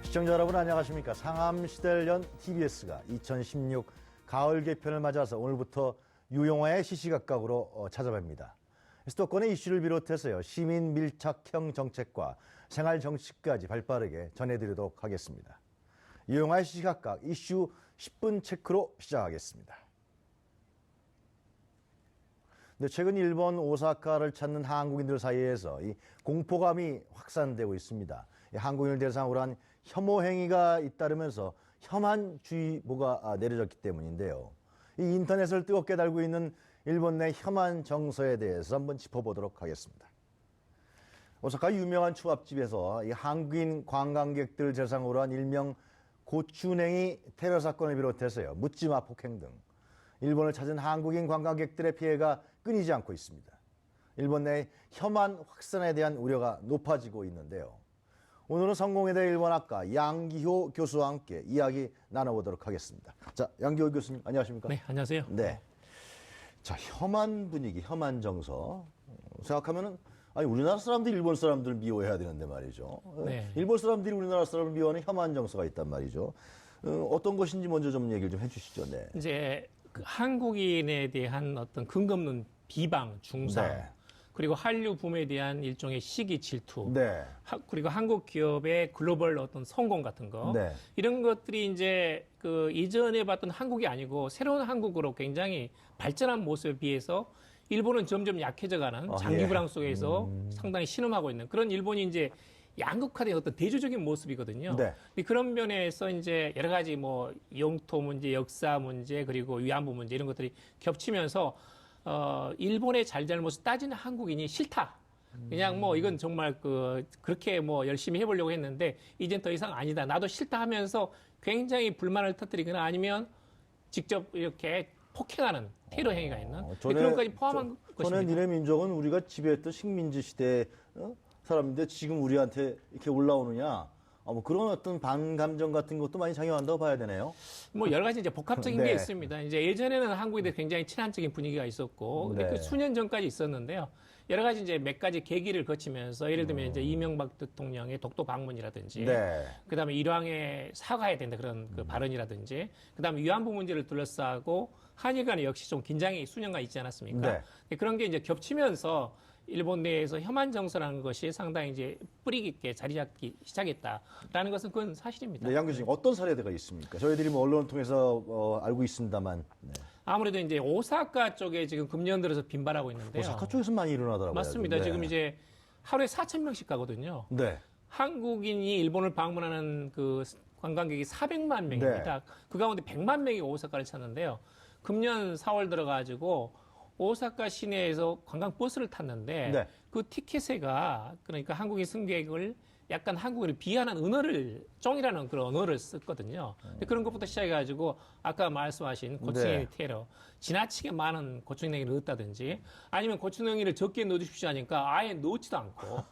시청자 여러분 안녕하십니까. 상암시대를 연 TBS가 2016 가을 개편을 맞아서 오늘부터 유영화의 시시각각으로 찾아뵙니다. 수도권의 이슈를 비롯해서요, 시민 밀착형 정책과 생활 정치까지 발빠르게 전해드리도록 하겠습니다. 유영화의 시시각각 이슈 10분 체크로 시작하겠습니다. 최근 일본 오사카를 찾는 한국인들 사이에서 이 공포감이 확산되고 있습니다. 한국인을 대상으로 한 혐오 행위가 잇따르면서 혐한주의보가 내려졌기 때문인데요. 이 인터넷을 뜨겁게 달고 있는 일본 내 혐한 정서에 대해서 한번 짚어보도록 하겠습니다. 오사카 유명한 초밥집에서 이 한국인 관광객들 대상으로 한 일명 고추냉이 테러 사건을 비롯해서요, 묻지마 폭행 등 일본을 찾은 한국인 관광객들의 피해가 끊이지 않고 있습니다. 일본 내 혐한 확산에 대한 우려가 높아지고 있는데요. 오늘은 성공회대 일본학과 양기호 교수와 함께 이야기 나눠보도록 하겠습니다. 자, 양기호 교수님 안녕하십니까? 네, 안녕하세요. 네. 자, 혐한 분위기, 혐한 정서 생각하면은 아니 우리나라 사람들이 일본 사람들을 미워해야 되는데 말이죠. 네. 일본 사람들이 우리나라 사람을 미워하는 혐한 정서가 있단 말이죠. 어떤 것인지 먼저 좀 얘기를 좀 해주시죠. 네. 이제 그 한국인에 대한 어떤 근거 없는 비방, 중상, 네. 그리고 한류 붐에 대한 일종의 시기 질투, 네. 그리고 한국 기업의 글로벌 어떤 성공 같은 거, 네. 이런 것들이 이제 그 이전에 봤던 한국이 아니고 새로운 한국으로 굉장히 발전한 모습에 비해서 일본은 점점 약해져가는 장기 불황 속에서 상당히 신음하고 있는 그런 일본이 이제 양극화된 어떤 대조적인 모습이거든요. 네. 그런 면에서 이제 여러 가지 뭐 영토 문제, 역사 문제, 그리고 위안부 문제 이런 것들이 겹치면서 일본의 잘잘못을 따지는 한국인이 싫다. 그냥 뭐 이건 정말 그렇게 뭐 열심히 해보려고 했는데 이젠 더 이상 아니다. 나도 싫다 하면서 굉장히 불만을 터뜨리거나 아니면 직접 이렇게 폭행하는 테러 행위가 있는 그런 것까지 포함한 것입니다. 전에 니네 민족은 우리가 지배했던 식민지 시대 사람인데 지금 우리한테 이렇게 올라오느냐? 뭐 그런 어떤 반감정 같은 것도 많이 작용한다고 봐야 되네요. 뭐 여러 가지 이제 복합적인 네. 게 있습니다. 이제 예전에는 한국에 굉장히 친한적인 분위기가 있었고 네. 그 수년 전까지 있었는데요. 여러 가지 이제 몇 가지 계기를 거치면서 예를 들면 이제 이명박 대통령의 독도 방문이라든지, 네. 그다음에 일왕에 사과해야 된다 그런 그 발언이라든지, 그다음에 위안부 문제를 둘러싸고 한일 간에 역시 좀 긴장이 수년간 있지 않았습니까? 네. 그런 게 이제 겹치면서 일본 내에서 혐한 정서라는 것이 상당히 이제 뿌리 깊게 자리 잡기 시작했다라는 것은 그건 사실입니다. 네, 양 교수님 어떤 사례가 있습니까? 저희들이 뭐 언론을 통해서 알고 있습니다만. 네. 아무래도 이제 오사카 쪽에 지금 금년 들어서 빈발하고 있는데요. 오사카 쪽에서 많이 일어나더라고요. 맞습니다. 네. 지금 이제 하루에 4,000명씩 가거든요. 네. 한국인이 일본을 방문하는 그 관광객이 400만 명입니다. 네. 그 가운데 100만 명이 오사카를 찾는데요. 금년 4월 들어가지고 오사카 시내에서 관광버스를 탔는데 네. 그 티켓에가 그러니까 한국인 승객을 약간 한국인을 비하하는 언어를 쫑이라는 그런 언어를 썼거든요. 근데 그런 것부터 시작해가지고 아까 말씀하신 고추냉이 네. 테러, 지나치게 많은 고추냉이를 넣었다든지 아니면 고추냉이를 적게 넣어주십시오 하니까 아예 넣지도 않고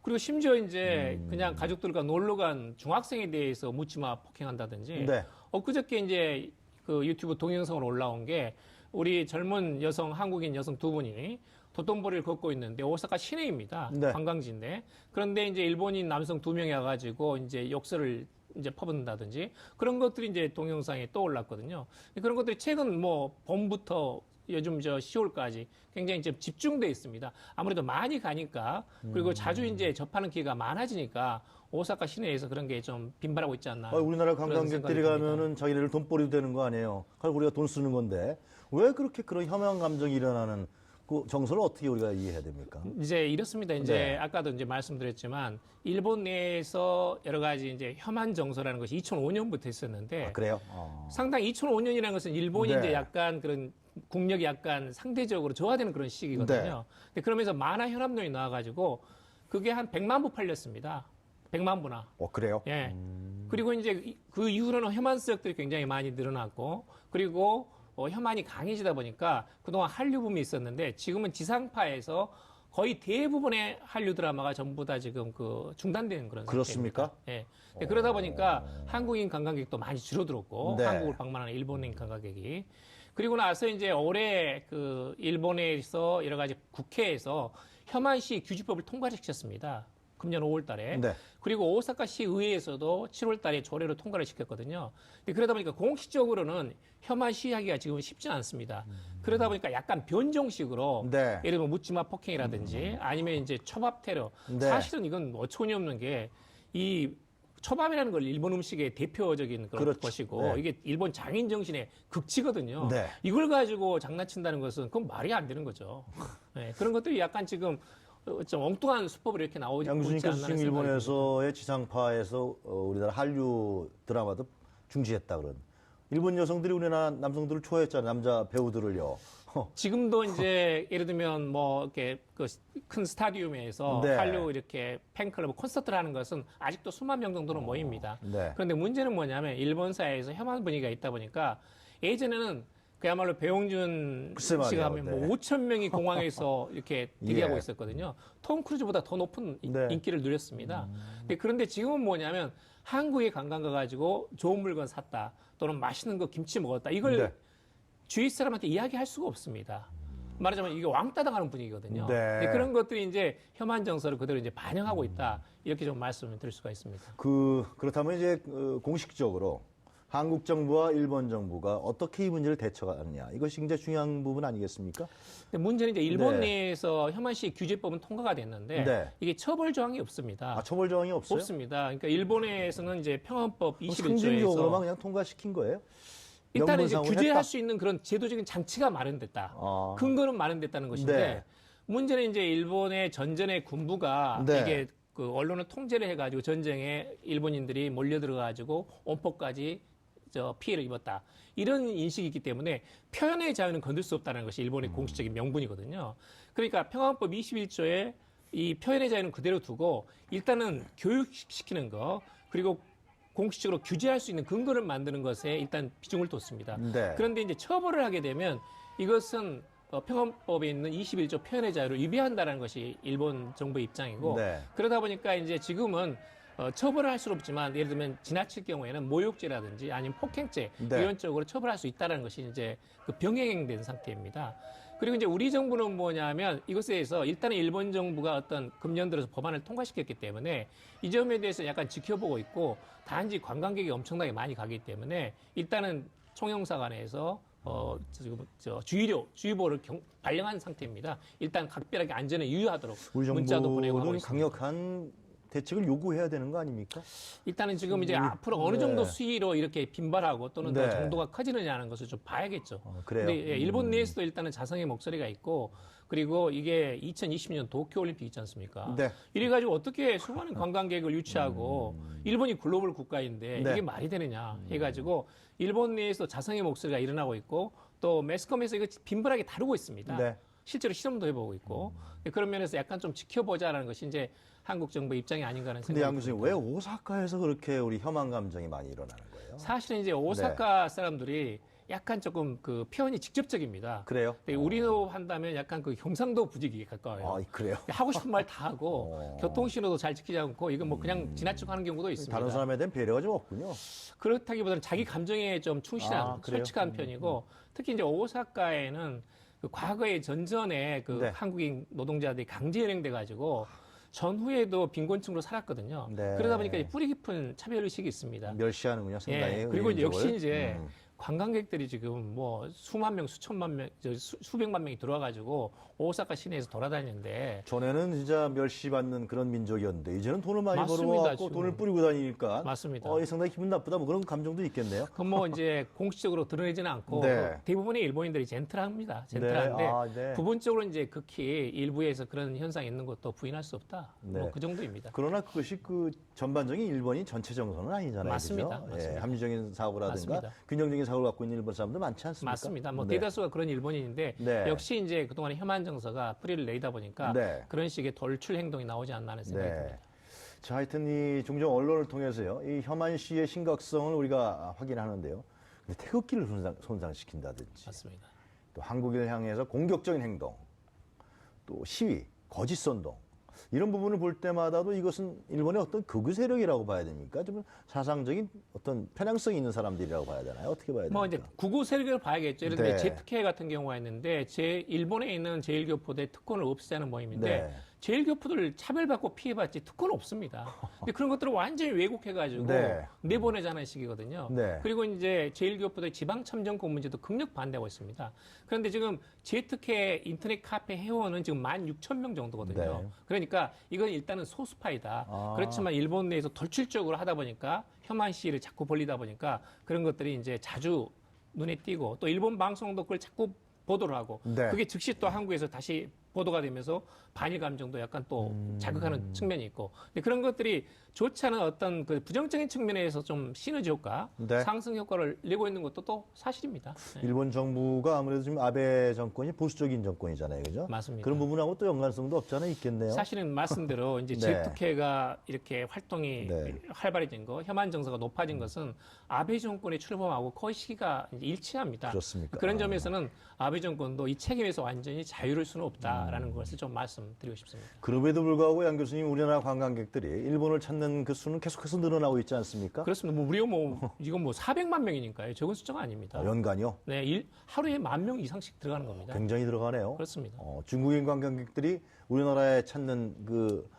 그리고 심지어 이제 그냥 가족들과 놀러 간 중학생에 대해서 묻지마 폭행한다든지 네. 엊그저께 이제 그 유튜브 동영상으로 올라온 게 우리 젊은 여성, 한국인 여성 두 분이 도톤보리를 걷고 있는데 오사카 시내입니다. 네. 관광지인데. 그런데 이제 일본인 남성 두 명이 와가지고 이제 욕설을 이제 퍼붓는다든지 그런 것들이 이제 동영상에 떠올랐거든요. 그런 것들이 최근 뭐 봄부터 요즘 10월까지 굉장히 좀 집중돼 있습니다. 아무래도 많이 가니까 그리고 자주 이제 접하는 기회가 많아지니까 오사카 시내에서 그런 게 좀 빈발하고 있지 않나. 우리나라 그런 관광객들이 생각이 듭니다. 가면은 자기네들 돈벌이도 되는 거 아니에요. 그리고 우리가 돈 쓰는 건데 왜 그렇게 그런 혐한 감정이 일어나는 그 정서를 어떻게 우리가 이해해야 됩니까? 이제 이렇습니다. 이제 네. 아까도 이제 말씀드렸지만 일본 내에서 여러 가지 이제 혐한 정서라는 것이 2005년부터 있었는데 그래요? 상당히 2005년이라는 것은 일본이 네. 이제 약간 그런 국력이 약간 상대적으로 저하되는 그런 시기거든요. 네. 근데 그러면서 만화 혈압론이 나와가지고 그게 한 100만 부 팔렸습니다. 100만 부나. 그래요? 예. 그리고 이제 그 이후로는 혐한 수역들이 굉장히 많이 늘어났고 그리고 혐한이 강해지다 보니까 그동안 한류 붐이 있었는데 지금은 지상파에서 거의 대부분의 한류 드라마가 전부 다 지금 중단되는 그런 그렇습니까? 상태입니다. 예. 그러다 보니까 한국인 관광객도 많이 줄어들었고 네. 한국을 방문하는 일본인 관광객이 그리고 나서 이제 올해 일본에서 여러 가지 국회에서 혐한시 규지법을 통과시켰습니다. 금년 5월 달에. 네. 그리고 오사카시 의회에서도 7월 달에 조례로 통과를 시켰거든요. 근데 그러다 보니까 공식적으로는 혐한 시하기가 지금 쉽지 않습니다. 그러다 보니까 약간 변종식으로 네. 예를 들면 묻지마 폭행이라든지 아니면 이제 초밥 테러. 네. 사실은 이건 어처구니 없는 게 이 초밥이라는 걸 일본 음식의 대표적인 그런 그렇죠. 것이고 네. 이게 일본 장인 정신의 극치거든요. 네. 이걸 가지고 장난친다는 것은 그건 말이 안 되는 거죠. 네, 그런 것들이 약간 지금 좀 엉뚱한 수법으로 이렇게 나오지 양 않나 교수님께서 하는 지금 생각이 듭니다. 일본에서의 지상파에서 우리나라 한류 드라마도 중지했다 그런. 일본 여성들이 우리나라 남성들을 좋아했잖아요. 남자 배우들을요. 지금도 이제 예를 들면 뭐 이렇게 그 큰 스타디움에서 네. 한류 이렇게 팬클럽 콘서트를 하는 것은 아직도 수만 명 정도는 모입니다. 네. 그런데 문제는 뭐냐면 일본 사회에서 혐한 분위기가 있다 보니까 예전에는 그야말로 배용준 글쎄 말이에요. 씨가 하면 네. 뭐 5천 명이 공항에서 이렇게 대기하고 예. 있었거든요. 톰 크루즈보다 더 높은 네. 인기를 누렸습니다. 그런데 지금은 뭐냐면 한국에 관광 가가지고 좋은 물건 샀다 또는 맛있는 거 김치 먹었다 이걸 네. 주위 사람한테 이야기할 수가 없습니다. 말하자면 이게 왕따 당하는 분위기거든요. 네. 근데 그런 것들이 이제 혐한 정서를 그대로 이제 반영하고 있다. 이렇게 좀 말씀을 드릴 수가 있습니다. 그렇다면 이제 공식적으로 한국 정부와 일본 정부가 어떻게 이 문제를 대처하느냐 이것이 굉장히 중요한 부분 아니겠습니까? 근데 문제는 이제 일본 네. 내에서 혐한 시 규제법은 통과가 됐는데 네. 이게 처벌 조항이 없습니다. 아, 처벌 조항이 없어요? 없습니다. 그러니까 일본에서는 이제 평화법 그럼 상징적으로만 21조에서 그냥 통과시킨 거예요? 일단은 이제 명분상으로 규제할 했다? 수 있는 그런 제도적인 장치가 마련됐다. 아. 근거는 마련됐다는 것인데 네. 문제는 이제 일본의 전전의 군부가 네. 이게 그 언론을 통제를 해가지고 전쟁에 일본인들이 몰려들어가지고 온포까지 피해를 입었다. 이런 인식이 있기 때문에 표현의 자유는 건들 수 없다는 것이 일본의 공식적인 명분이거든요. 그러니까 평화헌법 21조에 이 표현의 자유는 그대로 두고 일단은 교육시키는 거 그리고 공식적으로 규제할 수 있는 근거를 만드는 것에 일단 비중을 뒀습니다. 네. 그런데 이제 처벌을 하게 되면 이것은 평화법에 있는 21조 표현의 자유를 위배한다는 것이 일본 정부의 입장이고 네. 그러다 보니까 이제 지금은 처벌을 할 수는 없지만 예를 들면 지나칠 경우에는 모욕죄라든지 아니면 폭행죄 네. 이런 쪽으로 처벌할 수 있다는 것이 이제 그 병행된 상태입니다. 그리고 이제 우리 정부는 뭐냐면 이것에 대해서 일단은 일본 정부가 어떤 금년 들어서 법안을 통과시켰기 때문에 이 점에 대해서 약간 지켜보고 있고 단지 관광객이 엄청나게 많이 가기 때문에 일단은 총영사관에서 지금 주의보를 발령한 상태입니다. 일단 각별하게 안전에 유의하도록 우리 문자도 보내고 하고 정부는 있습니다. 강력한 대책을 요구해야 되는 거 아닙니까? 일단은 지금 이제 앞으로 어느 정도 네. 수위로 이렇게 빈발하고 또는 네. 더 정도가 커지느냐는 것을 좀 봐야겠죠. 그래요. 근데 일본 내에서도 일단은 자성의 목소리가 있고 그리고 이게 2020년 도쿄올림픽 있지 않습니까? 네. 이래가지고 어떻게 수많은 관광객을 유치하고 일본이 글로벌 국가인데 네. 이게 말이 되느냐 해가지고 일본 내에서 자성의 목소리가 일어나고 있고 또 매스컴에서 이거 빈발하게 다루고 있습니다. 네. 실제로 실험도 해보고 있고 그런 면에서 약간 좀 지켜보자라는 것이 이제 한국 정부 입장이 아닌가 하는 근데 생각이 양 교수님 듭니다. 왜 오사카에서 그렇게 우리 혐한 감정이 많이 일어나는 거예요? 사실은 이제 오사카 사람들이 약간 조금 그 표현이 직접적입니다. 그래요? 근데 우리로 한다면 약간 그 경상도 부지기에 가까워요. 아, 그래요? 하고 싶은 말 다 하고 교통신호도 잘 지키지 않고 이건 뭐 그냥 지나치고 하는 경우도 있습니다. 다른 사람에 대한 배려가 좀 없군요. 그렇다기보다는 자기 감정에 좀 충실한 아, 그래요? 솔직한 편이고 특히 이제 오사카에는 그 과거에 전전에 그 네. 한국인 노동자들이 강제 연행돼 가지고 전후에도 빈곤층으로 살았거든요. 네. 그러다 보니까 이제 뿌리 깊은 차별 의식이 있습니다. 멸시하는군요, 상당히. 예, 그리고 이제 역시 의인적을. 이제 관광객들이 지금 뭐 수만 명, 수천만 명, 수백만 명이 들어와가지고 오사카 시내에서 돌아다니는데 전에는 진짜 멸시받는 그런 민족이었는데 이제는 돈을 많이 맞습니다, 벌어갖고 지금. 돈을 뿌리고 다니니까 맞습니다. 상당히 기분 나쁘다 뭐 그런 감정도 있겠네요. 그 뭐 이제 공식적으로 드러내지는 않고 네. 대부분의 일본인들이 젠틀합니다. 젠틀한데 네. 아, 네. 부분적으로 이제 극히 일부에서 그런 현상이 있는 것도 부인할 수 없다. 네. 뭐 그 정도입니다. 그러나 그것이 그 전반적인 일본이 전체 정서는 아니잖아요. 맞습니다. 그죠? 맞습니다. 예, 합리적인 사고라든가 맞습니다. 균형적인 사고를 갖고 있는 일본 사람들 많지 않습니까? 맞습니다. 뭐 네. 대다수가 그런 일본인인데 네. 역시 이제 그동안의 혐한 정서가 뿌리를 내리다 보니까 네. 그런 식의 돌출 행동이 나오지 않나 하는 생각이 듭니다. 자, 하여튼 이 종종 언론을 통해서요, 이 혐한 시의 심각성을 우리가 확인하는데요. 근데 태극기를 손상시킨다든지, 맞습니다. 또 한국을 향해서 공격적인 행동, 또 시위, 거짓 선동 이런 부분을 볼 때마다도 이것은 일본의 어떤 극우 세력이라고 봐야 됩니까? 좀 사상적인 어떤 편향성이 있는 사람들이라고 봐야 되나요? 어떻게 봐야 됩니까? 뭐 이제 구구 세력을 봐야겠죠. 예를 들면 네. 제트케 같은 경우가 있는데 일본에 있는 제1교포대 특권을 없애는 모임인데 네. 제일교포들 차별받고 피해받지 특권 없습니다. 근데 그런 것들을 완전히 왜곡해가지고 네. 내보내자는 식이거든요. 네. 그리고 이제 제일교포들 지방참정권 문제도 극력 반대하고 있습니다. 그런데 지금 제특회 인터넷 카페 회원은 지금 16,000명 정도거든요. 네. 그러니까 이건 일단은 소수파이다. 아. 그렇지만 일본 내에서 돌출적으로 하다 보니까 혐한 시위를 자꾸 벌리다 보니까 그런 것들이 이제 자주 눈에 띄고 또 일본 방송도 그걸 자꾸 보도를 하고 네. 그게 즉시 또 한국에서 다시 보도가 되면서 반일 감정도 약간 또 자극하는 측면이 있고 근데 그런 것들이 좋지 않은 어떤 그 부정적인 측면에서 좀 시너지 효과, 네. 상승 효과를 내고 있는 것도 또 사실입니다. 네. 일본 정부가 아무래도 지금 아베 정권이 보수적인 정권이잖아요, 그죠? 맞습니다. 그런 부분하고 또 연관성도 없지 않아 있겠네요. 사실은 말씀대로 이제 네. 제특회가 이렇게 활동이 네. 활발해진 거, 혐한 정서가 높아진 것은 아베 정권의 출범하고 거의 시기가 이제 일치합니다. 그렇습니까? 그런 점에서는 아베 정권도 이 책임에서 완전히 자유로울 수는 없다라는 것을 좀 말씀드리고 싶습니다. 그럼에도 불구하고 양 교수님 우리나라 관광객들이 일본을 찾는 그 수는 계속해서 늘어나고 있지 않습니까? 그렇습니다. 뭐 우리가 뭐 이건 뭐 400만 명이니까요. 적은 숫자가 아닙니다. 연간요? 네, 하루에 10,000명 이상씩 들어가는 겁니다. 굉장히 들어가네요. 그렇습니다. 중국인 관광객들이 우리나라에 찾는 그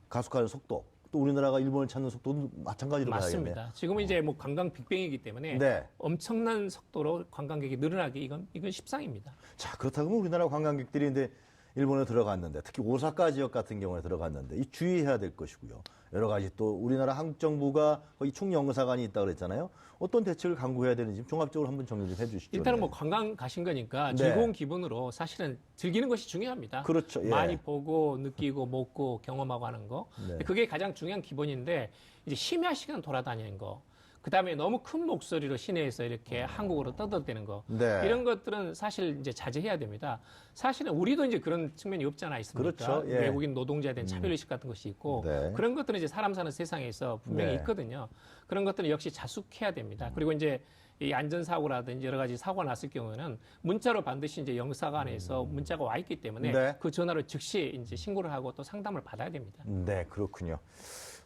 가속하는 속도, 또 우리나라가 일본을 찾는 속도도 마찬가지로 봐야겠네요. 맞습니다. 지금은 이제 뭐 관광 빅뱅이기 때문에 네. 엄청난 속도로 관광객이 늘어나기 이건 십상입니다. 자, 그렇다면 우리나라 관광객들이 이제 일본에 들어갔는데, 특히 오사카 지역 같은 경우에 들어갔는데, 이 주의해야 될 것이고요. 여러 가지 또 우리나라 한국 정부가 거의 총영사관이 있다고 그랬잖아요. 어떤 대책을 강구해야 되는지 종합적으로 한번 정리 좀 해주시죠. 일단은 네. 뭐 관광 가신 거니까 네. 즐거운 기분으로 사실은 즐기는 것이 중요합니다. 그렇죠. 예. 많이 보고 느끼고 먹고 경험하고 하는 거. 네. 그게 가장 중요한 기본인데 이제 심야 시간 돌아다니는 거. 그다음에 너무 큰 목소리로 시내에서 이렇게 한국어로 떠들대는 거. 네. 이런 것들은 사실 이제 자제해야 됩니다. 사실은 우리도 이제 그런 측면이 없지 않아 있습니까? 그렇죠. 예. 외국인 노동자에 대한 차별의식 같은 것이 있고 네. 그런 것들은 이제 사람 사는 세상에서 분명히 네. 있거든요. 그런 것들은 역시 자숙해야 됩니다. 그리고 이제 이 안전사고라든지 여러 가지 사고가 났을 경우에는 문자로 반드시 이제 영사관에서 문자가 와 있기 때문에 네. 그 전화로 즉시 이제 신고를 하고 또 상담을 받아야 됩니다. 네, 그렇군요.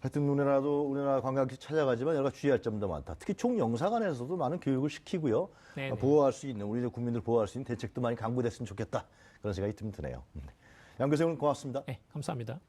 하여튼 우리나라 관광객 찾아가지만 여러 가지 주의할 점도 많다. 특히 총영사관에서도 많은 교육을 시키고요. 네네. 보호할 수 있는, 우리 국민들 보호할 수 있는 대책도 많이 강구됐으면 좋겠다. 그런 생각이 좀 드네요. 양 교수님 고맙습니다. 네, 감사합니다.